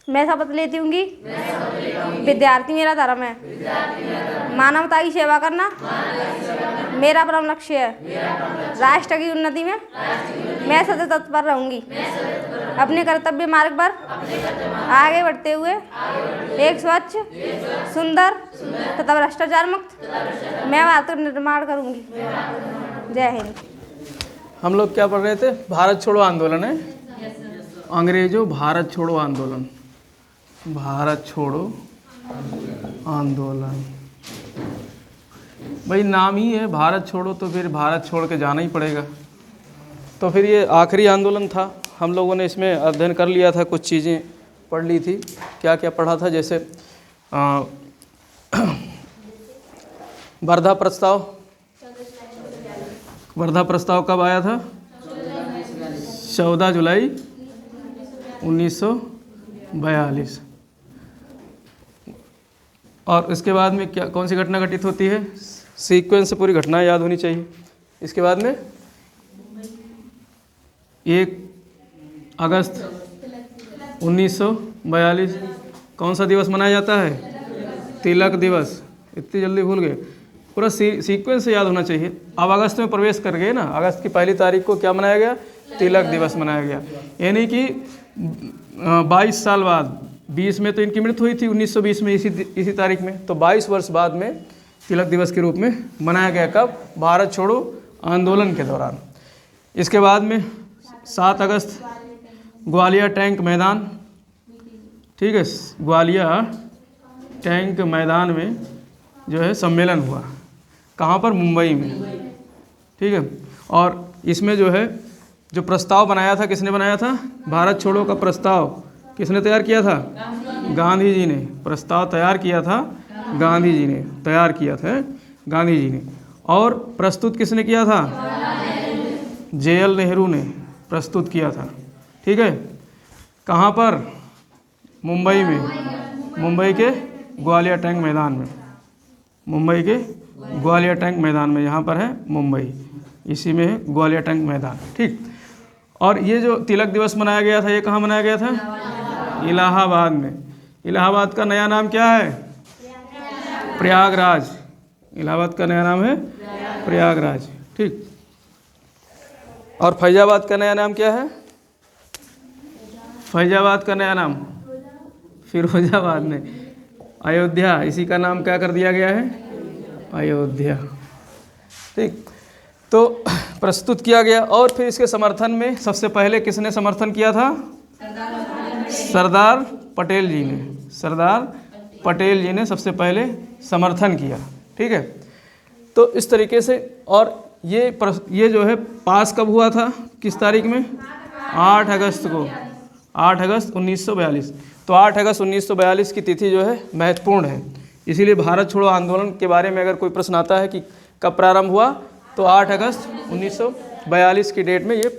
मैं शपथ लेती हूँ कि विद्यार्थी मेरा धर्म है, मानवता की सेवा करना मेरा परम लक्ष्य है, राष्ट्र की उन्नति में मैं सदैव तत्पर रहूंगी, अपने कर्तव्य मार्ग पर आगे बढ़ते हुए एक स्वच्छ, सुंदर तथा भ्रष्टाचार मुक्त मैं भारत का निर्माण करूंगी। जय हिंद। हम लोग क्या पढ़ रहे थे? भारत छोड़ो आंदोलन है, अंग्रेजों भारत छोड़ो आंदोलन, भारत छोड़ो आंदोलन। भाई नाम ही है भारत छोड़ो, तो फिर भारत छोड़ के जाना ही पड़ेगा। तो फिर ये आखिरी आंदोलन था। हम लोगों ने इसमें अध्ययन कर लिया था, कुछ चीज़ें पढ़ ली थी। क्या क्या पढ़ा था? जैसे वर्धा प्रस्ताव। वर्धा प्रस्ताव कब आया था? 14 जुलाई 1942। और इसके बाद में क्या कौन सी घटना घटित होती है? सीक्वेंस से पूरी घटना याद होनी चाहिए। इसके बाद में 1 अगस्त 1942 कौन सा दिवस मनाया जाता है? तिलक दिवस। इतनी जल्दी भूल गए? पूरा सीक्वेंस से याद होना चाहिए। अब अगस्त में प्रवेश कर गए ना, अगस्त की 1 तारीख को क्या मनाया गया? तिलक दिवस मनाया गया। यानी कि 22 साल बाद, 20 में तो इनकी मृत्यु हुई थी 1920 में इसी तारीख में, तो 22 वर्ष बाद में तिलक दिवस के रूप में मनाया गया। कब? भारत छोड़ो आंदोलन के दौरान। इसके बाद में 7 अगस्त ग्वालियर टैंक मैदान, ठीक है, ग्वालियर टैंक मैदान में जो है सम्मेलन हुआ। कहाँ पर? मुंबई में, ठीक है। और इसमें जो है जो प्रस्ताव बनाया था, किसने बनाया था? भारत छोड़ो का प्रस्ताव किसने तैयार किया था? गांधी जी ने। प्रस्ताव तैयार किया था गांधी जी ने, तैयार किया था गांधी जी ने। और प्रस्तुत किसने किया था? JL नेहरू ने प्रस्तुत किया था, ठीक है। कहाँ पर? मुंबई में, मुंबई के ग्वालियर टैंक मैदान में, मुंबई के ग्वालियर टैंक मैदान में। यहाँ पर है मुंबई, इसी में है ग्वालियर टैंक मैदान, ठीक। और ये जो तिलक दिवस मनाया गया था, ये कहाँ मनाया गया था? इलाहाबाद में। इलाहाबाद का नया नाम क्या है? प्रयागराज। इलाहाबाद का नया नाम है प्रयागराज, ठीक। और फैजाबाद का नया नाम क्या है? फैजाबाद का नया नाम फिरोजाबाद में। अयोध्या, इसी का नाम क्या कर दिया गया है? अयोध्या, ठीक। तो प्रस्तुत किया गया। और फिर इसके समर्थन में सबसे पहले किसने समर्थन किया था? सरदार पटेल जी ने। सरदार पटेल जी ने सबसे पहले समर्थन किया, ठीक है। तो इस तरीके से, और ये जो है पास कब हुआ था? किस तारीख में? 8 अगस्त को, 8 अगस्त 1942। तो 8 अगस्त 1942 की तिथि जो है महत्वपूर्ण है। इसीलिए भारत छोड़ो आंदोलन के बारे में अगर कोई प्रश्न आता है कि कब प्रारंभ हुआ, तो 8 अगस्त 1942 की डेट में ये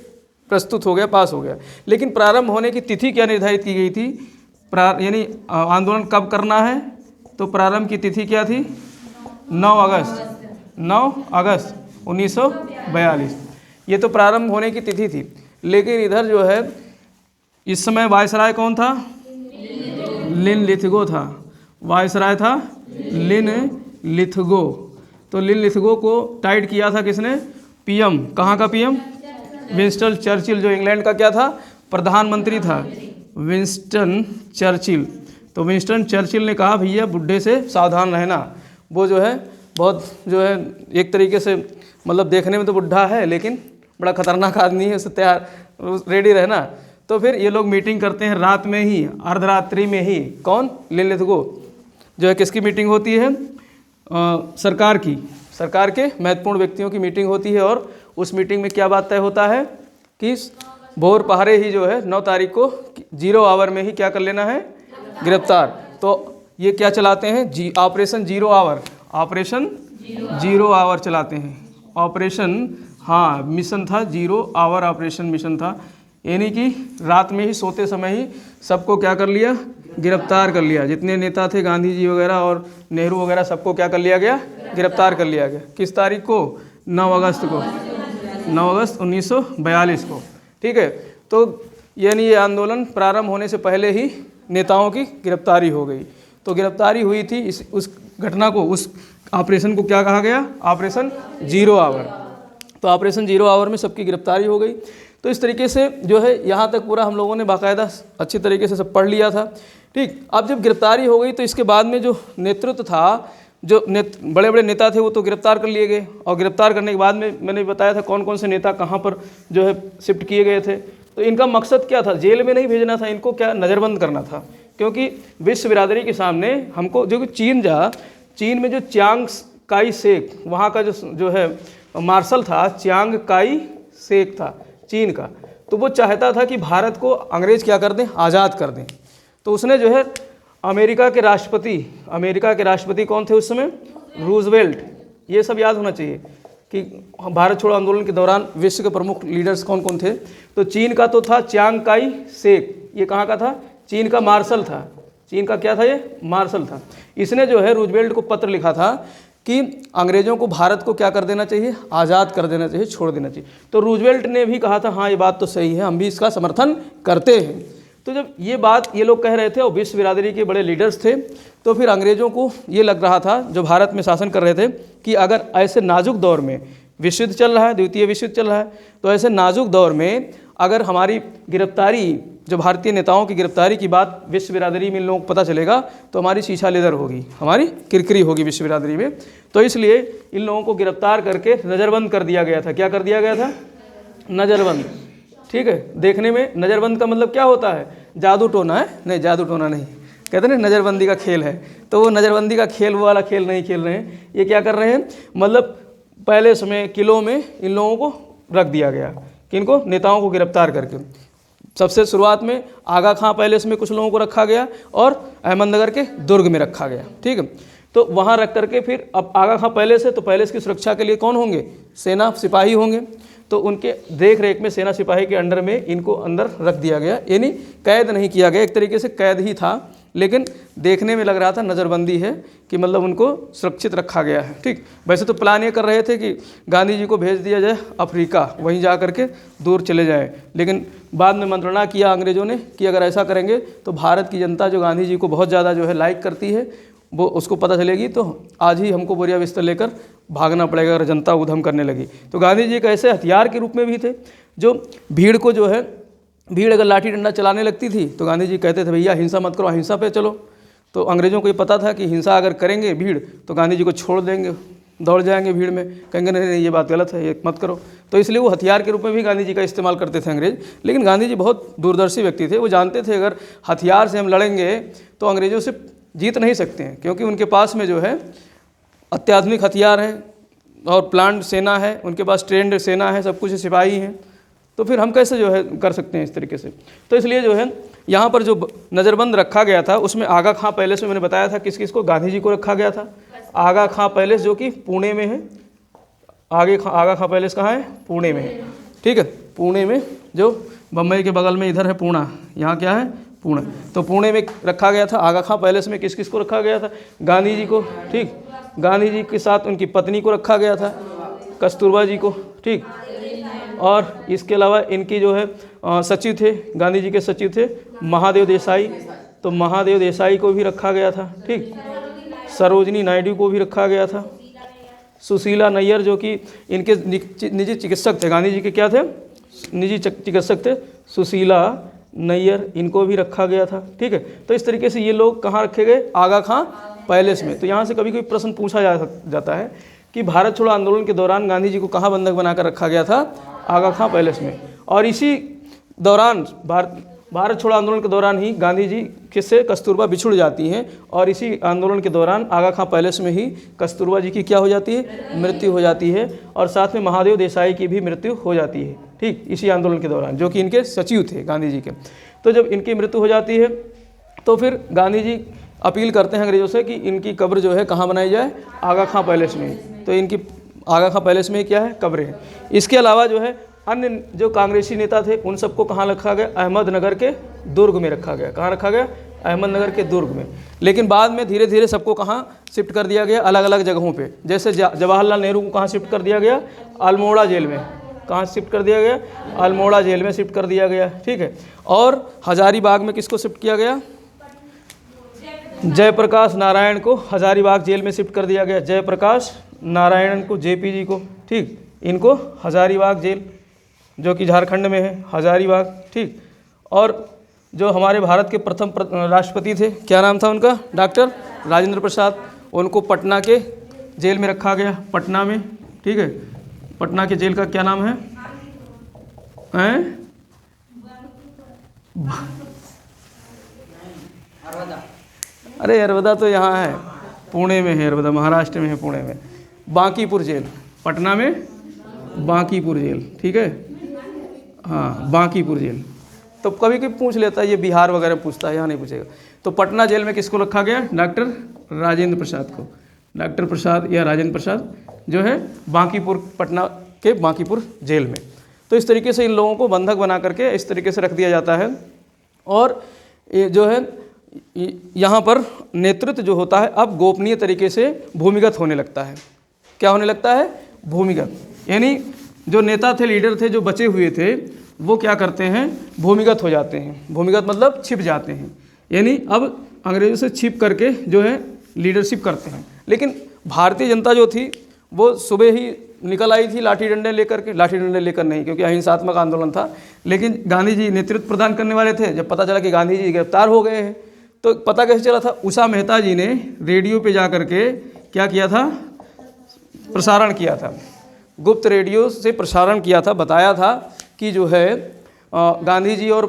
प्रस्तुत हो गया, पास हो गया। लेकिन प्रारंभ होने की तिथि क्या निर्धारित की गई थी? यानी आंदोलन कब करना है, तो प्रारंभ की तिथि क्या थी? 9 अगस्त 1942। ये तो प्रारंभ होने की तिथि थी। लेकिन इधर जो है इस समय वायसराय कौन था? लिनलिथगो था। वायसराय था लिनलिथगो। तो लिनलिथगो को टाइट किया था किसने? PM। कहाँ का PM? विंस्टन चर्चिल, जो इंग्लैंड का क्या था? प्रधानमंत्री था, विंस्टन चर्चिल। तो विंस्टन चर्चिल ने कहा भैया बुढ़े से सावधान रहना, वो जो है बहुत जो है एक तरीके से मतलब देखने में तो बुढ़ा है लेकिन बड़ा खतरनाक आदमी है, उससे तैयार रेडी रहना। तो फिर ये लोग मीटिंग करते हैं रात में ही, अर्धरात्रि में ही। कौन? लिनलिथगो। जो है किसकी मीटिंग होती है? सरकार की, सरकार के महत्वपूर्ण व्यक्तियों की मीटिंग होती है। और उस मीटिंग में क्या बात तय होता है कि भोर पहरे ही जो है 9 तारीख को 0 आवर में ही क्या कर लेना है? गिरफ्तार। तो ये क्या चलाते हैं? ऑपरेशन 0 आवर, ऑपरेशन 0 आवर चलाते हैं। ऑपरेशन, हाँ, मिशन था 0 आवर ऑपरेशन मिशन था। यानी कि रात में ही सोते समय ही सबको क्या कर लिया? गिरफ्तार कर लिया। जितने नेता थे गांधी जी वगैरह और नेहरू वगैरह सबको क्या कर लिया गया? गिरफ्तार कर लिया गया। किस तारीख को? 9 अगस्त को, 9 अगस्त 1942 को, ठीक है। तो यानी ये आंदोलन प्रारंभ होने से पहले ही नेताओं की गिरफ्तारी हो गई। तो गिरफ्तारी हुई थी, उस घटना को, उस ऑपरेशन को क्या कहा गया? Operation 0 hour. तो ऑपरेशन 0 आवर में सबकी गिरफ्तारी हो गई। तो इस तरीके से जो है यहाँ तक पूरा हम लोगों ने बाकायदा अच्छी तरीके से सब पढ़ लिया था। ठीक, अब जब गिरफ्तारी हो गई तो इसके बाद में जो नेतृत्व था, जो बड़े बड़े नेता थे वो तो गिरफ्तार कर लिए गए, और गिरफ्तार करने के बाद में मैंने बताया था कौन कौन से नेता कहाँ पर जो है शिफ्ट किए गए थे। तो इनका मकसद क्या था? जेल में नहीं भेजना था, इनको क्या नज़रबंद करना था, क्योंकि विश्व बिरादरी के सामने हमको जो चीन में जो चियांग काई शेक, वहाँ का जो है मार्शल था, चियांग काई शेक था चीन का, तो वो चाहता था कि भारत को अंग्रेज़ क्या कर दें? आज़ाद कर दें। तो उसने जो है अमेरिका के राष्ट्रपति कौन थे उस समय? रूजवेल्ट। ये सब याद होना चाहिए कि भारत छोड़ो आंदोलन के दौरान विश्व के प्रमुख लीडर्स कौन कौन थे। तो चीन का तो था चियांग काई शेक, ये कहाँ का था? चीन का मार्शल था। चीन का क्या था? ये मार्शल था। इसने जो है रूजवेल्ट को पत्र लिखा था कि अंग्रेज़ों को भारत को क्या कर देना चाहिए? आज़ाद कर देना चाहिए, छोड़ देना चाहिए। तो रूजवेल्ट ने भी कहा था हाँ ये बात तो सही है, हम भी इसका समर्थन करते हैं। तो जब ये बात ये लोग कह रहे थे और विश्व बिरादरी के बड़े लीडर्स थे, तो फिर अंग्रेज़ों को ये लग रहा था, जो भारत में शासन कर रहे थे, कि अगर ऐसे नाजुक दौर में, विश्व युद्ध चल रहा है, द्वितीय विश्व युद्ध चल रहा है, तो ऐसे नाजुक दौर में अगर हमारी गिरफ्तारी, जो भारतीय नेताओं की गिरफ्तारी की बात विश्व बिरादरी में इन लोगों को पता चलेगा, तो हमारी शीशा लेदर होगी, हमारी किरकिरी होगी विश्व बिरादरी में। तो इसलिए इन लोगों को गिरफ्तार करके नज़रबंद कर दिया गया था। क्या कर दिया गया था? नज़रबंद। ठीक है, देखने में नज़रबंद का मतलब क्या होता है? जादू टोना है? नहीं, जादू टोना नहीं, कहते हैं नज़रबंदी का खेल है। तो वो नज़रबंदी का खेल, वो वाला खेल नहीं खेल रहे हैं। ये क्या कर रहे हैं? मतलब पहले समय किलों में इन लोगों को रख दिया गया, किनको? नेताओं को गिरफ्तार करके। सबसे शुरुआत में आगा खां पैलेस में कुछ लोगों को रखा गया और अहमदनगर के दुर्ग में रखा गया। ठीक है, तो वहाँ रख करके फिर अब आगा खां पैलेस है, तो पैलेस की सुरक्षा के लिए कौन होंगे? सेना सिपाही होंगे। तो उनके देख रेख में सेना सिपाही के अंडर में इनको अंदर रख दिया गया, यानी कैद नहीं किया गया, एक तरीके से कैद ही था, लेकिन देखने में लग रहा था नज़रबंदी है, कि मतलब उनको सुरक्षित रखा गया है। ठीक, वैसे तो प्लान ये कर रहे थे कि गांधी जी को भेज दिया जाए अफ्रीका, वहीं जा करके दूर चले जाएं, लेकिन बाद में मंत्रणा किया अंग्रेज़ों ने कि अगर ऐसा करेंगे तो भारत की जनता जो गांधी जी को बहुत ज़्यादा जो है लाइक करती है, वो उसको पता चलेगी, तो आज ही हमको बोरिया बिस्तर लेकर भागना पड़ेगा अगर जनता उधम करने लगी। तो गांधी जी एक ऐसे हथियार के रूप में भी थे, जो भीड़ को जो है, भीड़ अगर लाठी डंडा चलाने लगती थी तो गांधी जी कहते थे भैया हिंसा मत करो, अहिंसा पे चलो। तो अंग्रेज़ों को ये पता था कि हिंसा अगर करेंगे भीड़ तो गांधी जी को छोड़ देंगे, दौड़ जाएंगे भीड़ में, कहेंगे नहीं नहीं ये बात गलत है, ये मत करो। तो इसलिए वो हथियार के रूप में भी गांधी जी का इस्तेमाल करते थे अंग्रेज़। लेकिन गांधी जी बहुत दूरदर्शी व्यक्ति थे, वो जानते थे अगर हथियार से हम लड़ेंगे तो अंग्रेज़ों से जीत नहीं सकते हैं, क्योंकि उनके पास में जो है अत्याधुनिक हथियार है और प्लांट सेना है, उनके पास ट्रेंड सेना है, सब कुछ सिपाही हैं, तो फिर हम कैसे जो है कर सकते हैं इस तरीके से। तो इसलिए जो है यहाँ पर जो नज़रबंद रखा गया था उसमें आगा खां पैलेस में मैंने बताया था किस किस को? गांधी जी को रखा गया था। आगा खां पैलेस जो कि पुणे में है, आगा खां पैलेस कहाँ है? पुणे में है। ठीक है, पुणे में, जो बम्बई के बगल में इधर है पूना, यहाँ क्या है? पुणे। तो पुणे में रखा गया था। आगा खां पैलेस में किस किस को रखा गया था? गांधी जी को। ठीक, गांधी जी के साथ उनकी पत्नी को रखा गया था, कस्तूरबा जी को। ठीक, और इसके अलावा इनकी जो है सचिव थे, गांधी जी के सचिव थे महादेव देसाई, तो महादेव देसाई को भी रखा गया था। ठीक, सरोजनी नायडू को भी रखा गया था, सुशीला नैयर जो कि इनके निजी चिकित्सक थे, गांधी जी के क्या थे? निजी चिकित्सक थे, सुशीला नैयर, इनको भी रखा गया था। ठीक है, तो इस तरीके से ये लोग कहाँ रखे गए? आगा खां पैलेस में। तो यहाँ से कभी कोई प्रश्न पूछा जाता है कि भारत छोड़ो आंदोलन के दौरान गांधी जी को कहाँ बंधक बनाकर रखा गया था? आगा खां पैलेस में। और इसी दौरान भारत छोड़ो आंदोलन के दौरान ही गांधी जी किससे? कस्तूरबा बिछुड़ जाती हैं, और इसी आंदोलन के दौरान आगा खां पैलेस में ही कस्तूरबा जी की क्या हो जाती है? मृत्यु हो जाती है, और साथ में महादेव देसाई की भी मृत्यु हो जाती है। ठीक, इसी आंदोलन के दौरान, जो कि इनके सचिव थे गांधी जी के। तो जब इनकी मृत्यु हो जाती है तो फिर गांधी जी अपील करते हैं अंग्रेज़ों से कि इनकी कब्र जो है कहाँ बनाई जाए? आगा खां पैलेस में। तो इनकी आगा खां पैलेस में क्या है? कब्र है। इसके अलावा जो है अन्य जो कांग्रेसी नेता थे उन सबको कहाँ रखा गया? अहमदनगर के दुर्ग में रखा गया। कहाँ रखा गया? अहमदनगर के दुर्ग में। लेकिन बाद में धीरे धीरे सबको कहाँ शिफ्ट कर दिया गया? अलग अलग जगहों पे। जैसे जवाहरलाल नेहरू को कहाँ शिफ्ट कर दिया गया? अल्मोड़ा जेल में। कहाँ शिफ्ट कर दिया गया? अल्मोड़ा जेल में शिफ्ट कर दिया गया। ठीक है, और हजारीबाग में किसको शिफ्ट किया गया? जयप्रकाश नारायण को हजारीबाग जेल में शिफ्ट कर दिया गया। जयप्रकाश नारायण को, जेपी जी को, ठीक, इनको हजारीबाग जेल जो कि झारखंड में है, हजारीबाग। ठीक, और जो हमारे भारत के प्रथम राष्ट्रपति थे, क्या नाम था उनका? डॉक्टर राजेंद्र प्रसाद, उनको पटना के जेल में रखा गया, पटना में। ठीक है, पटना के जेल का क्या नाम है? अरे अरवदा तो यहाँ है, पुणे में है, अरवदा महाराष्ट्र में है, पुणे में। बांकीपुर जेल, पटना में बांकीपुर जेल। ठीक है, हाँ, बांकीपुर जेल। तो कभी कभी पूछ लेता है, ये बिहार वगैरह पूछता है, यहाँ नहीं पूछेगा। तो पटना जेल में किसको रखा गया? डॉक्टर राजेंद्र प्रसाद को। डॉक्टर प्रसाद या राजेंद्र प्रसाद जो है बांकीपुर, पटना के बांकीपुर जेल में। तो इस तरीके से इन लोगों को बंधक बना करके इस तरीके से रख दिया जाता है। और ये जो है यहाँ पर नेतृत्व जो होता है अब गोपनीय तरीके से भूमिगत होने लगता है। क्या होने लगता है? भूमिगत, यानी जो नेता थे, लीडर थे, जो बचे हुए थे, वो क्या करते हैं? भूमिगत हो जाते हैं। भूमिगत मतलब छिप जाते हैं, यानी अब अंग्रेज़ों से छिप करके जो है लीडरशिप करते हैं। लेकिन भारतीय जनता जो थी वो सुबह ही निकल आई थी लाठी डंडे लेकर के, लाठी डंडे लेकर नहीं, क्योंकि अहिंसात्मक आंदोलन था। लेकिन गांधी जी नेतृत्व प्रदान करने वाले थे। जब पता चला कि गांधी जी गिरफ्तार हो गए हैं, तो पता कैसे चला था? उषा मेहता जी ने रेडियो पे जा कर के क्या किया था? प्रसारण किया था, गुप्त रेडियो से प्रसारण किया था, बताया था कि जो है गांधी जी और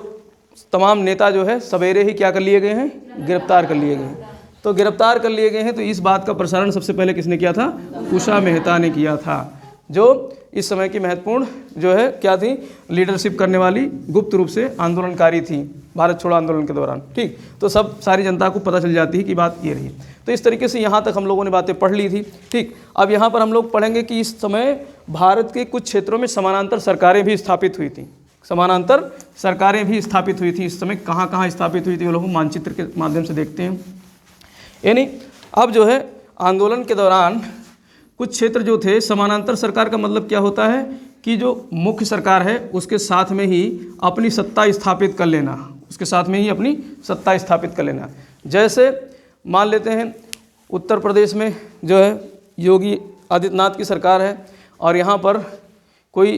तमाम नेता जो है सवेरे ही क्या कर लिए गए हैं? गिरफ्तार कर लिए गए हैं। तो गिरफ्तार कर लिए गए हैं, तो इस बात का प्रसारण सबसे पहले किसने किया था? उषा मेहता ने किया था, जो इस समय की महत्वपूर्ण जो है क्या थी? लीडरशिप करने वाली, गुप्त रूप से आंदोलनकारी थी भारत छोड़ो आंदोलन के दौरान। ठीक, तो सब सारी जनता को पता चल जाती है कि बात ये रही। तो इस तरीके से यहाँ तक हम लोगों ने बातें पढ़ ली थी। ठीक, अब यहाँ पर हम लोग पढ़ेंगे कि इस समय भारत के कुछ क्षेत्रों में समानांतर सरकारें भी स्थापित हुई थी। समानांतर सरकारें भी स्थापित हुई थी। इस समय कहाँ कहाँ स्थापित हुई थी वो लोग मानचित्र के माध्यम से देखते हैं। यानी अब जो है आंदोलन के दौरान कुछ क्षेत्र जो थे, समानांतर सरकार का मतलब क्या होता है कि जो मुख्य सरकार है उसके साथ में ही अपनी सत्ता स्थापित कर लेना, उसके साथ में ही अपनी सत्ता स्थापित कर लेना। जैसे मान लेते हैं उत्तर प्रदेश में जो है योगी आदित्यनाथ की सरकार है और यहाँ पर कोई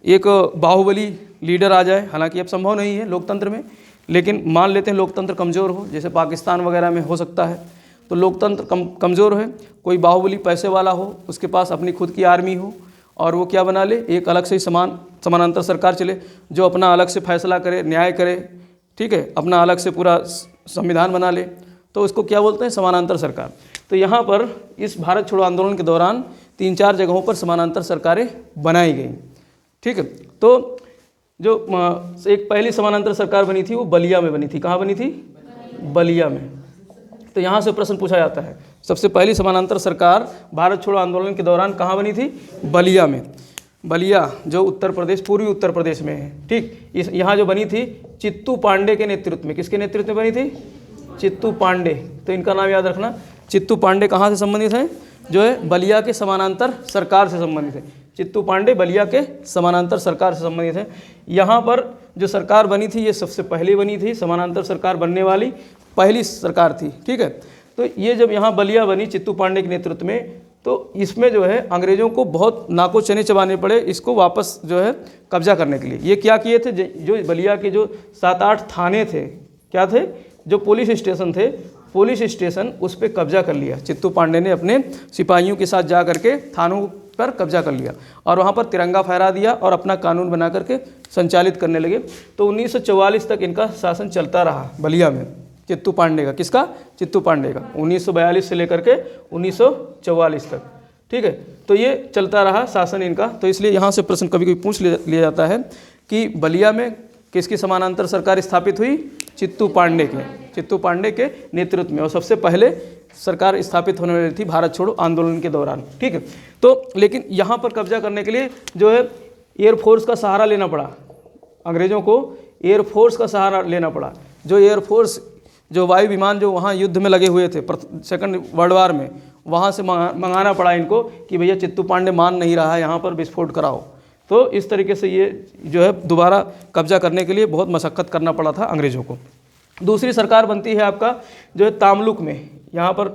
एक बाहुबली लीडर आ जाए, हालांकि अब संभव नहीं है लोकतंत्र में, लेकिन मान लेते हैं लोकतंत्र कमज़ोर हो, जैसे पाकिस्तान वगैरह में हो सकता है। तो लोकतंत्र कमज़ोर है, कोई बाहुबली पैसे वाला हो, उसके पास अपनी खुद की आर्मी हो और वो क्या बना ले? एक अलग से ही समानांतर सरकार चले, जो अपना अलग से फैसला करे, न्याय करे, ठीक है, अपना अलग से पूरा संविधान बना ले, तो उसको क्या बोलते हैं? समानांतर सरकार। तो यहाँ पर इस भारत छोड़ो आंदोलन के दौरान 3-4 जगहों पर समानांतर सरकारें बनाई गई। ठीक है, तो जो एक पहली समानांतर सरकार बनी थी वो बलिया में बनी थी। कहाँ बनी थी? बलिया में। तो यहाँ से प्रश्न पूछा जाता है, सबसे पहली समानांतर सरकार भारत छोड़ो आंदोलन के दौरान कहाँ बनी थी? बलिया में। बलिया जो उत्तर प्रदेश, पूर्वी उत्तर प्रदेश में है। ठीक, इस यहाँ जो बनी थी चित्तू पांडे के नेतृत्व में। किसके नेतृत्व में बनी थी? चित्तू पांडे। तो इनका नाम याद रखना। चित्तू पांडे कहाँ से संबंधित हैं? जो है बलिया के समानांतर सरकार से संबंधित है। चित्तू पांडे बलिया के समानांतर सरकार से संबंधित है। यहाँ पर जो सरकार बनी थी ये सबसे पहले बनी थी, समानांतर सरकार बनने वाली पहली सरकार थी। ठीक है, तो ये जब यहाँ बलिया बनी चित्तू पांडे के नेतृत्व में, तो इसमें जो है अंग्रेज़ों को बहुत नाको चने चबाने पड़े इसको वापस जो है कब्जा करने के लिए। ये क्या किए थे? जो बलिया के जो 7-8 थाने थे, क्या थे? जो पुलिस स्टेशन थे, पुलिस स्टेशन उस पर कब्जा कर लिया। चित्तू पांडे ने अपने सिपाहियों के साथ जा करके थानों पर कब्जा कर लिया और वहाँ पर तिरंगा फहरा दिया और अपना कानून बना करके संचालित करने लगे। तो 1944 तक इनका शासन चलता रहा बलिया में, चित्तू पांडे का। किसका? चित्तू पांडे का। 1942 से लेकर के 1944 तक। ठीक है, तो ये चलता रहा शासन इनका। तो इसलिए यहाँ से प्रश्न कभी कभी पूछ लिया जाता है कि बलिया में किसकी समानांतर सरकार स्थापित हुई? चित्तू पांडे के, चित्तू पांडे के नेतृत्व में। और सबसे पहले सरकार स्थापित होने वाली थी भारत छोड़ो आंदोलन के दौरान। ठीक है, तो लेकिन यहाँ पर कब्जा करने के लिए जो है एयरफोर्स का सहारा लेना पड़ा अंग्रेज़ों को। एयरफोर्स का सहारा लेना पड़ा। जो एयरफोर्स, जो वायु विमान जो वहाँ युद्ध में लगे हुए थे सेकंड वर्ल्ड वार में, वहाँ से मंगाना पड़ा इनको कि भैया चित्तू पांडे मान नहीं रहा है, यहाँ पर विस्फोट कराओ। तो इस तरीके से ये जो है दोबारा कब्जा करने के लिए बहुत मशक्क़त करना पड़ा था अंग्रेज़ों को। दूसरी सरकार बनती है आपका जो है तामलुक में। यहाँ पर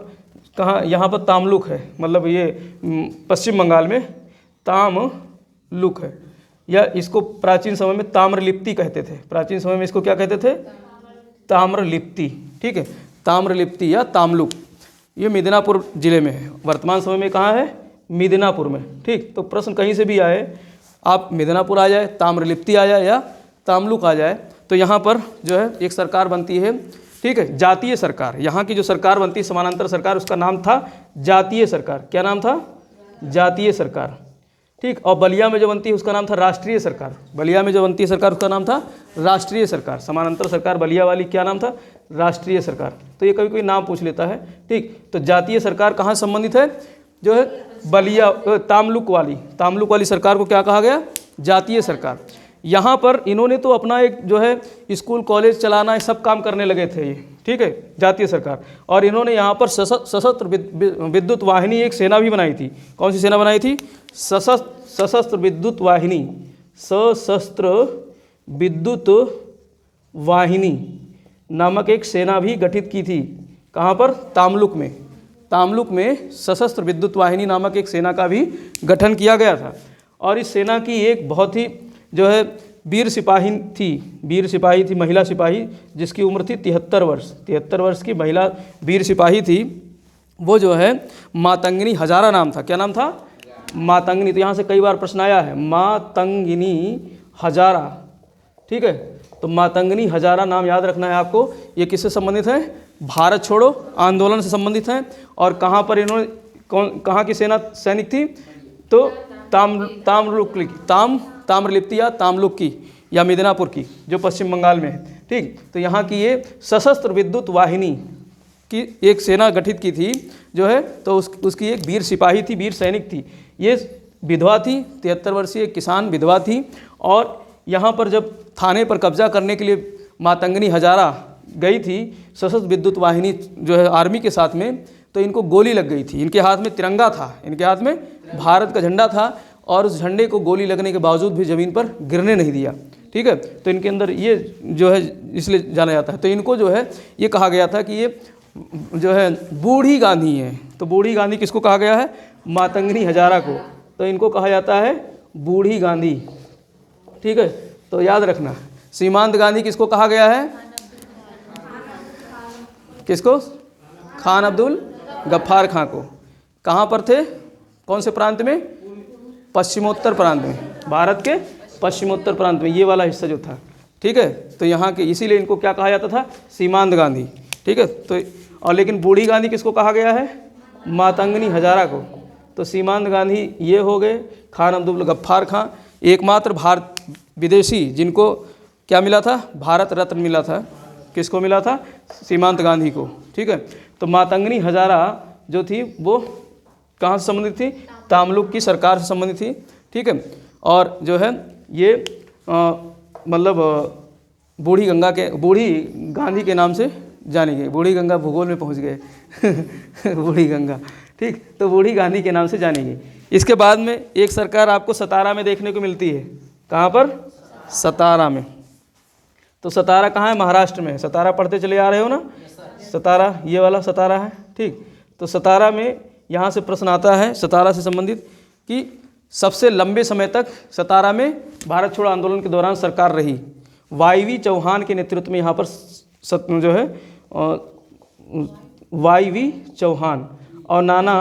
कहाँ, यहाँ पर तामलुक है, मतलब ये पश्चिम बंगाल में तामलुक है, या इसको प्राचीन समय में ताम्रलिप्ति कहते थे। प्राचीन समय में इसको क्या कहते थे? ताम्रलिप्ति। ठीक है, ताम्रलिप्ति या तामलुक। ये मिदनापुर ज़िले में है। वर्तमान समय में कहाँ है? मिदनापुर में। ठीक, तो प्रश्न कहीं से भी आए, आप मिदनापुर आ जाए, ताम्रलिप्ति आ जाए या तामलुक आ जाए, तो यहाँ पर जो है एक सरकार बनती है। ठीक है, जातीय सरकार। यहाँ की जो सरकार बनती है समानांतर सरकार, उसका नाम था जातीय सरकार। क्या नाम था? जातीय सरकार। ठीक, और बलिया में जो बनती है उसका नाम था राष्ट्रीय सरकार। बलिया में जो बनती है सरकार उसका नाम था राष्ट्रीय सरकार। समानांतर सरकार बलिया वाली क्या नाम था? राष्ट्रीय सरकार। तो ये कभी कोई नाम पूछ लेता है। ठीक, तो जातीय सरकार कहाँ संबंधित है? जो है बलिया तामलुक वाली सरकार को क्या कहा गया? जातीय सरकार। यहाँ पर इन्होंने तो अपना एक जो है स्कूल कॉलेज चलाना, सब काम करने लगे थे ये। ठीक है, जातीय सरकार। और इन्होंने यहाँ पर सशस्त्र विद्युत वाहिनी एक सेना भी बनाई थी। कौन सी सेना बनाई थी? सशस्त्र विद्युत वाहिनी। सशस्त्र विद्युत वाहिनी नामक एक सेना भी गठित की थी। कहाँ पर? तामलुक में। तामलुक में सशस्त्र विद्युत वाहिनी नामक एक सेना का भी गठन किया गया था। और इस सेना की एक बहुत ही जो है वीर सिपाही थी, महिला सिपाही, जिसकी उम्र थी 73 वर्ष। 73 वर्ष की महिला वीर सिपाही थी। वो जो है मातंगिनी हजारा नाम था। क्या नाम था? मातंगिनी। तो यहाँ से कई बार प्रश्न आया है, मातंगिनी हजारा। ठीक है, तो मातंगिनी हजारा नाम याद रखना है आपको। ये किससे संबंधित है? भारत छोड़ो आंदोलन से संबंधित है। और कहाँ पर इन्होंने कहाँ की सैनिक थी? तो ताम्रलिप्ति या तामलुक की या मिदनापुर की, जो पश्चिम बंगाल में है। ठीक, तो यहाँ की ये सशस्त्र विद्युत वाहिनी की एक सेना गठित की थी जो है, तो उसकी एक वीर सिपाही थी, वीर सैनिक थी। ये विधवा थी, 73 वर्षीय किसान विधवा थी। और यहाँ पर जब थाने पर कब्जा करने के लिए मातंगिनी हजारा गई थी सशस्त्र विद्युत वाहिनी जो है आर्मी के साथ में, तो इनको गोली लग गई थी। इनके हाथ में तिरंगा था, इनके हाथ में भारत का झंडा था, और उस झंडे को गोली लगने के बावजूद भी ज़मीन पर गिरने नहीं दिया। ठीक है, तो इनके अंदर ये जो है इसलिए जाना जाता है। तो इनको जो है ये कहा गया था कि ये जो है बूढ़ी गांधी है। तो बूढ़ी गांधी किसको कहा गया है? मातंगिनी हजारा को। तो इनको कहा जाता है बूढ़ी गांधी। ठीक है, तो याद रखना। सीमांत गांधी किसको कहा गया है? किसको? खान अब्दुल गफ्फार खां को। कहाँ पर थे? कौन से प्रांत में? पश्चिमोत्तर प्रांत में, भारत के पश्चिमोत्तर प्रांत में, ये वाला हिस्सा जो था। ठीक है, तो यहाँ के इसीलिए इनको क्या कहा जाता था? सीमांत गांधी। ठीक है, तो और लेकिन बूढ़ी गांधी किसको कहा गया है? मातंगिनी हजारा को। तो सीमांत गांधी ये हो गए। खान अब्दुल गफ्फार खां एकमात्र भारत विदेशी जिनको क्या मिला था? भारत रत्न मिला था। किसको मिला था? सीमांत गांधी को। ठीक है, तो मातंगिनी हजारा जो थी वो कहाँ से संबंधित थी? तामलुक की सरकार से संबंधित थी। ठीक है, और जो है ये मतलब बूढ़ी गांधी के नाम से जानी गई। बूढ़ी गंगा भूगोल में पहुंच गए बूढ़ी गंगा। ठीक, तो बूढ़ी गांधी के नाम से जानी गई। इसके बाद में एक सरकार आपको सतारा में देखने को मिलती है। कहाँ पर? सतारा में। तो सतारा कहाँ है? महाराष्ट्र में। सतारा पढ़ते चले आ रहे हो ना? सतारा, ये वाला सतारा है। ठीक, तो सतारा में यहाँ से प्रश्न आता है सतारा से संबंधित कि सबसे लंबे समय तक सतारा में भारत छोड़ो आंदोलन के दौरान सरकार रही। वाईवी चौहान के नेतृत्व में यहाँ पर जो है वाईवी चौहान और नाना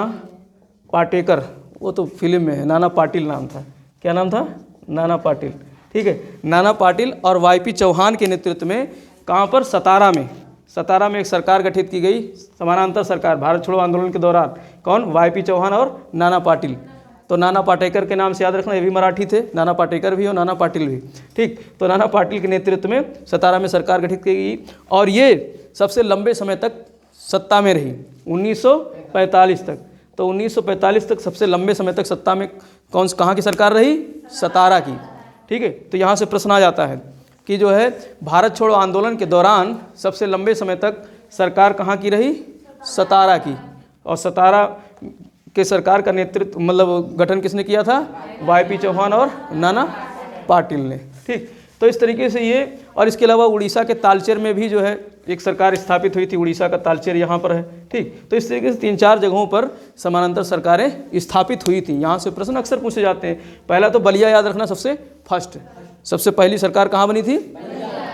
पाटेकर, वो तो फिल्म में है, नाना पाटिल नाम था। क्या नाम था? नाना पाटिल। ठीक है, नाना पाटिल और वाईपी चौहान के नेतृत्व में कहाँ पर? सतारा में एक सरकार गठित की गई, समानांतर सरकार, भारत छोड़ो आंदोलन के दौरान। कौन? वाईपी चौहान और नाना पाटिल। तो नाना पाटेकर के नाम से याद रखना, ये भी मराठी थे। नाना पाटेकर भी और नाना पाटिल भी। ठीक, तो नाना पाटिल के नेतृत्व में सतारा में सरकार गठित की गई और ये सबसे लंबे समय तक सत्ता में रही, 1945 तक। तो 1945 तक सबसे लंबे समय तक सत्ता में कहाँ की सरकार रही? सतारा की। ठीक है, तो यहाँ से प्रश्न आ जाता है कि जो है भारत छोड़ो आंदोलन के दौरान सबसे लंबे समय तक सरकार कहाँ की रही? सतारा की। और सतारा के सरकार का नेतृत्व मतलब गठन किसने किया था? वाईपी चौहान और नाना पाटिल ने। ठीक, तो इस तरीके से ये, और इसके अलावा उड़ीसा के तालचेर में भी जो है एक सरकार स्थापित हुई थी, उड़ीसा का तालचेर यहाँ पर है। ठीक, तो इस तरीके से 3-4 जगहों पर समानांतर सरकारें स्थापित हुई थी। यहाँ से प्रश्न अक्सर पूछे जाते हैं। पहला तो बलिया याद रखना, सबसे पहली सरकार कहाँ बनी थी?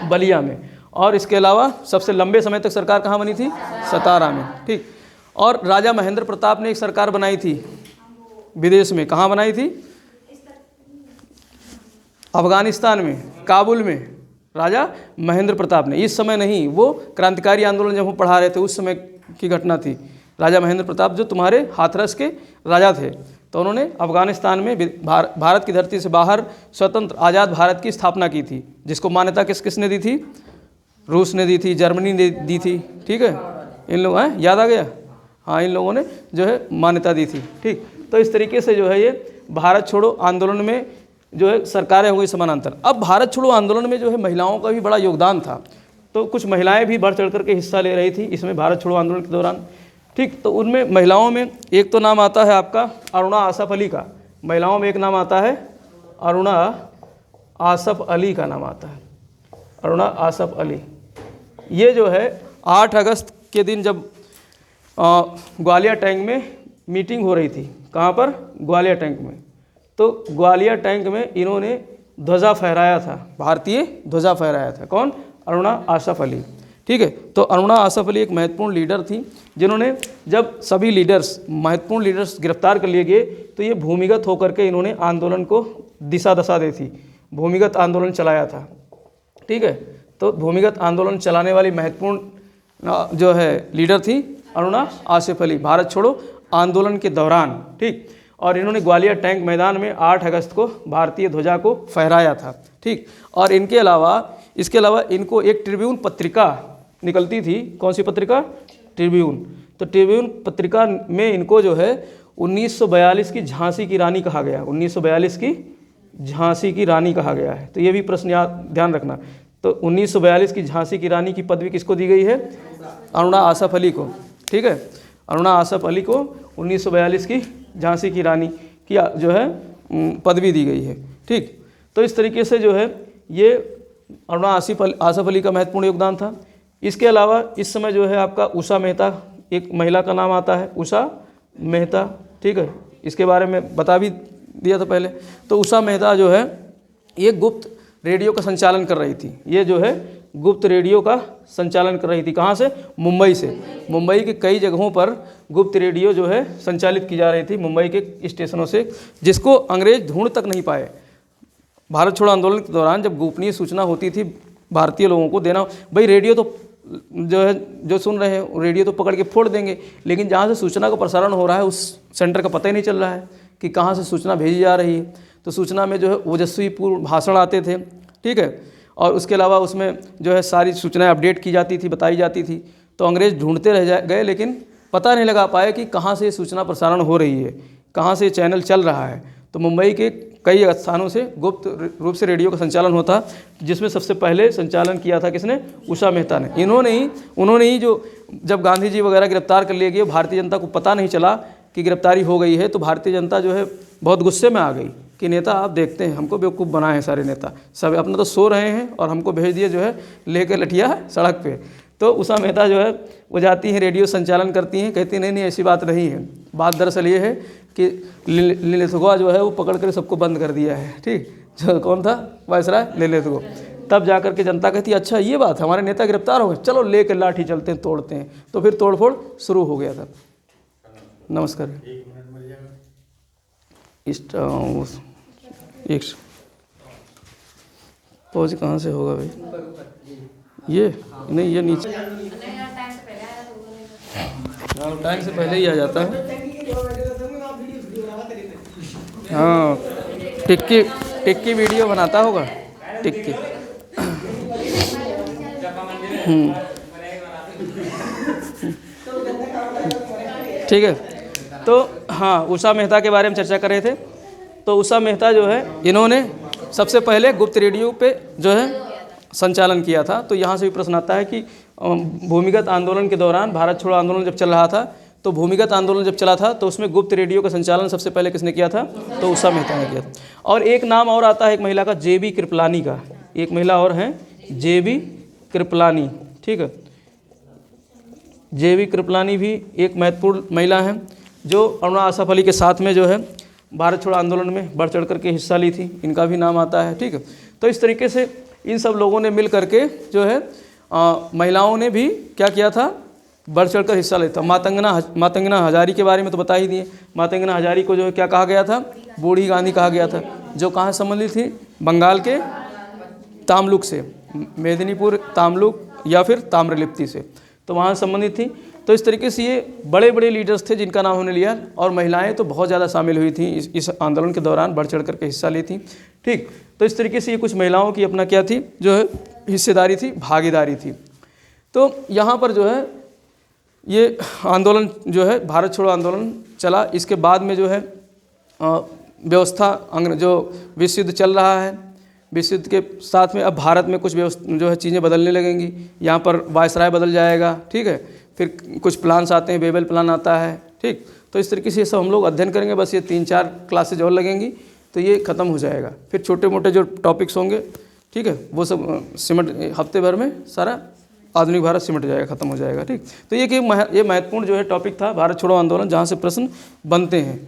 बलिया में। और इसके अलावा सबसे लंबे समय तक सरकार कहाँ बनी थी? सतारा में। ठीक, और राजा महेंद्र प्रताप ने एक सरकार बनाई थी विदेश में। कहाँ बनाई थी? अफगानिस्तान में, काबुल में, राजा महेंद्र प्रताप ने। इस समय नहीं, वो क्रांतिकारी आंदोलन जब हम पढ़ा रहे थे उस समय की घटना थी। राजा महेंद्र प्रताप जो तुम्हारे हाथरस के राजा थे, तो उन्होंने अफगानिस्तान में भारत की धरती से बाहर स्वतंत्र आज़ाद भारत की स्थापना की थी, जिसको मान्यता किसने दी थी? रूस ने दी थी, जर्मनी ने दी थी। ठीक है, इन लोग हैं, याद आ गया? हाँ, इन लोगों ने जो है मान्यता दी थी। ठीक, तो इस तरीके से जो है ये भारत छोड़ो आंदोलन में जो है सरकारें हो गई समानांतर। अब भारत छोड़ो आंदोलन में जो है महिलाओं का भी बड़ा योगदान था, तो कुछ महिलाएं भी बढ़ चढ़ करके हिस्सा ले रही थी इसमें भारत छोड़ो आंदोलन के दौरान। ठीक, तो उनमें महिलाओं में एक तो नाम आता है आपका अरुणा आसफ अली का। महिलाओं में एक नाम आता है अरुणा आसफ अली का नाम आता है, अरुणा आसफ अली। ये जो है 8 अगस्त के दिन जब ग्वालियर टैंक में मीटिंग हो रही थी। कहाँ पर? ग्वालियर टैंक में। तो ग्वालियर टैंक में इन्होंने ध्वजा फहराया था, भारतीय ध्वजा फहराया था। कौन? अरुणा आसफ अली। ठीक है, तो अरुणा आसफ अली एक महत्वपूर्ण लीडर थी, जिन्होंने जब सभी महत्वपूर्ण लीडर्स गिरफ्तार कर लिए गए तो ये भूमिगत होकर के इन्होंने आंदोलन को दिशा दशा दी थी, भूमिगत आंदोलन चलाया था। ठीक है, तो भूमिगत आंदोलन चलाने वाली महत्वपूर्ण जो है लीडर थी अरुणा आसफ अली भारत छोड़ो आंदोलन के दौरान। ठीक, और इन्होंने ग्वालियर टैंक मैदान में 8 अगस्त को भारतीय ध्वजा को फहराया था। ठीक, और इसके अलावा इनको एक ट्रिब्यून पत्रिका निकलती थी। कौन सी पत्रिका? ट्रिब्यून। तो ट्रिब्यून पत्रिका में इनको जो है 1942 की झांसी की रानी कहा गया। 1942 की झांसी की रानी कहा गया है। तो ये भी प्रश्न ध्यान रखना। तो 1942 की झांसी की रानी की पदवी किसको दी गई है? अरुणा आसफ अली को। ठीक है, अरुणा आसफ अली को 1942 की झांसी की रानी की जो है पदवी दी गई है। ठीक, तो इस तरीके से जो है ये अरुणा आसफ अली का महत्वपूर्ण योगदान था। इसके अलावा इस समय जो है आपका उषा मेहता, एक महिला का नाम आता है उषा मेहता। ठीक है, इसके बारे में बता भी दिया था पहले। तो उषा मेहता जो है ये गुप्त रेडियो का संचालन कर रही थी। ये जो है गुप्त रेडियो का संचालन कर रही थी। कहाँ से? मुंबई से। मुंबई के कई जगहों पर गुप्त रेडियो जो है संचालित की जा रही थी मुंबई के स्टेशनों से, जिसको अंग्रेज ढूंढ तक नहीं पाए। भारत छोड़ो आंदोलन के दौरान जब गोपनीय सूचना होती थी भारतीय लोगों को देना, भाई रेडियो तो जो है जो सुन रहे हैं रेडियो तो पकड़ के फोड़ देंगे, लेकिन जहाँ से सूचना का प्रसारण हो रहा है उस सेंटर का पता ही नहीं चल रहा है कि कहाँ से सूचना भेजी जा रही है। तो सूचना में जो है ओजस्वीपूर्ण भाषण आते थे। ठीक है, और उसके अलावा उसमें जो है सारी सूचनाएं अपडेट की जाती थी, बताई जाती थी। तो अंग्रेज ढूंढते रह गए, लेकिन पता नहीं लगा पाए कि कहाँ से सूचना प्रसारण हो रही है, कहाँ से चैनल चल रहा है। तो मुंबई के कई स्थानों से गुप्त रूप से रेडियो का संचालन होता, जिसमें सबसे पहले संचालन किया था किसने? उषा मेहता ने। उन्होंने ही जो जब गांधी जी वगैरह गिरफ्तार कर लिए गए, भारतीय जनता को पता नहीं चला कि गिरफ्तारी हो गई है, तो भारतीय जनता जो है बहुत गुस्से में आ गई कि नेता आप देखते हैं हमको बेवकूफ़ बनाए हैं सारे नेता, सब अपना तो सो रहे हैं और हमको भेज दिए जो है लेकर लठिया सड़क पे। तो उषा मेहता जो है वो जाती हैं, रेडियो संचालन करती हैं, कहती नहीं ऐसी बात नहीं है। बात दरअसल ये है कि लेलेथुआ जो है वो पकड़ कर सबको बंद कर दिया है। ठीक, जो कौन था? वायसराय लेलेथुआ। तब जाकर के जनता कहती अच्छा ये बात, हमारे नेता गिरफ्तार हो गए, चलो लेकर लाठी चलते हैं, तोड़ते हैं। तो फिर तोड़फोड़ शुरू हो गया था। नमस्कार। एक पहुँच कहाँ से होगा भाई? ये नहीं, ये नीचे टाइम से पहले ही आ जाता है। हाँ, टिक्की वीडियो बनाता होगा, टिक्की। ठीक है, तो हाँ उषा मेहता के बारे में चर्चा कर रहे थे। तो उषा मेहता जो है इन्होंने सबसे पहले गुप्त रेडियो पे जो है संचालन किया था। तो यहाँ से भी प्रश्न आता है कि भूमिगत आंदोलन के दौरान, भारत छोड़ो आंदोलन जब चल रहा था, तो भूमिगत आंदोलन जब चला था तो उसमें गुप्त रेडियो का संचालन सबसे पहले किसने किया था? तो उषा मेहता ने किया था। और एक नाम और आता है एक महिला का, जेबी कृपलानी का। एक महिला और हैं जेबी कृपलानी, ठीक है। जेबी कृपलानी भी एक महत्वपूर्ण महिला हैं जो अरुणा आसफ अली के साथ में जो है भारत छोड़ो आंदोलन में बढ़ चढ़ करके हिस्सा ली थी, इनका भी नाम आता है, ठीक है। तो इस तरीके से इन सब लोगों ने मिल करके जो है महिलाओं ने भी क्या किया था? बढ़ चढ़ कर हिस्सा लेता। मातंगना हजारी के बारे में तो बता ही दिए। मातंगना हजारी को जो है क्या कहा गया था? बूढ़ी गांधी कहा गया था, जो कहाँ संबंधित थी? बंगाल के तामलुक से, मेदिनीपुर तामलुक या फिर ताम्रलिप्ति से, तो वहाँ संबंधित थी। तो इस तरीके से ये बड़े बड़े लीडर्स थे जिनका नाम उन्होंने लिया, और महिलाएं तो बहुत ज़्यादा शामिल हुई थी इस आंदोलन के दौरान, बढ़ चढ़ करके हिस्सा ली थी, ठीक। तो इस तरीके से ये कुछ महिलाओं की अपना क्या थी जो है हिस्सेदारी थी, भागीदारी थी। तो यहाँ पर जो है ये आंदोलन जो है भारत छोड़ो आंदोलन चला। इसके बाद में जो है व्यवस्था जो विश्व युद्ध चल रहा है, विश्व युद्ध के साथ में अब भारत में कुछ जो है चीज़ें बदलने लगेंगी। यहाँ पर वायसराय बदल जाएगा, ठीक है। फिर कुछ प्लान्स आते हैं, बेबल प्लान आता है, ठीक। तो इस तरीके से ये सब हम लोग अध्ययन करेंगे। बस ये 3-4 क्लासेज और लगेंगी तो ये ख़त्म हो जाएगा। फिर छोटे मोटे जो टॉपिक्स होंगे, ठीक है, वो सब सिमट हफ्ते भर में सारा आधुनिक भारत सिमट जाएगा, ख़त्म हो जाएगा, ठीक। तो ये महत्वपूर्ण जो है टॉपिक था भारत छोड़ो आंदोलन, जहाँ से प्रश्न बनते हैं,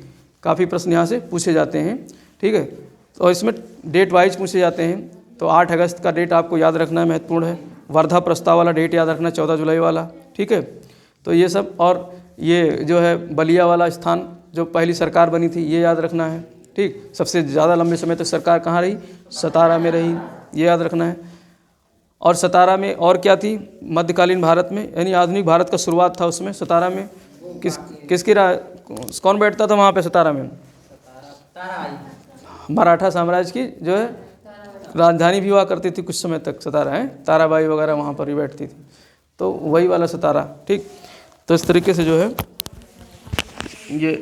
काफ़ी प्रश्न यहाँ से पूछे जाते हैं, ठीक है। और इसमें डेट वाइज पूछे जाते हैं। तो 8 अगस्त का डेट आपको याद रखना है, महत्वपूर्ण है। वर्धा प्रस्ताव वाला डेट याद रखना, 14 जुलाई वाला, ठीक है। तो ये सब, और ये जो है बलिया वाला स्थान जो पहली सरकार बनी थी, ये याद रखना है, ठीक। सबसे ज़्यादा लंबे समय तक सरकार कहाँ रही? सतारा में रही, ये याद रखना है। और सतारा में और क्या थी? मध्यकालीन भारत में, यानी आधुनिक भारत का शुरुआत था उसमें। सतारा में किसकी कौन बैठता था वहाँ पे सतारा में? मराठा साम्राज्य की जो है राजधानी भी हुआ करती थी कुछ समय तक, सतारा है। ताराबाई वगैरह वहाँ पर भी बैठती थी, तो वही वाला सतारा, ठीक। तो इस तरीके से जो है ये